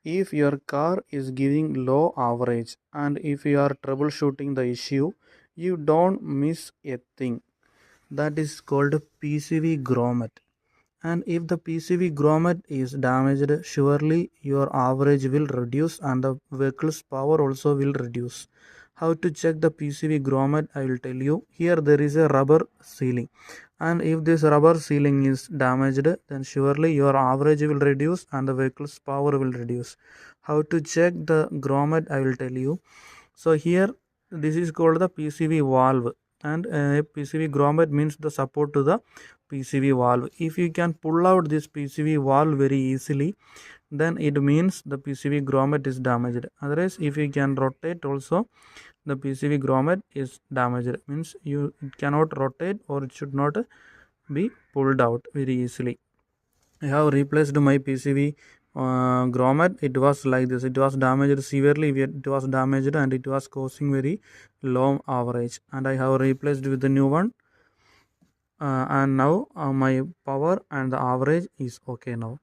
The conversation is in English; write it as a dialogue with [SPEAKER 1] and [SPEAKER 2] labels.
[SPEAKER 1] If your car is giving low average and if you are troubleshooting the issue, you don't miss a thing. That is called PCV grommet. And if the PCV grommet is damaged, surely your average will reduce and the vehicle's power also will reduce. How to check the PCV grommet? I will tell you. Here there is a rubber sealing, and if this rubber sealing is damaged, then surely your average will reduce and the vehicle's power will reduce. How to check the grommet? I will tell you. So here this is called the PCV valve, and PCV grommet means the support to the PCV valve. If you can pull out this PCV valve very easily, then it means the PCV grommet is damaged. Otherwise, if you can rotate also, the PCV grommet is damaged. Means you cannot rotate or it should not be pulled out very easily. I have replaced my PCV grommet. It was like this. It was damaged severely. It was damaged and it was causing very low average. And I have replaced with the new one. And now my power and the average is okay now.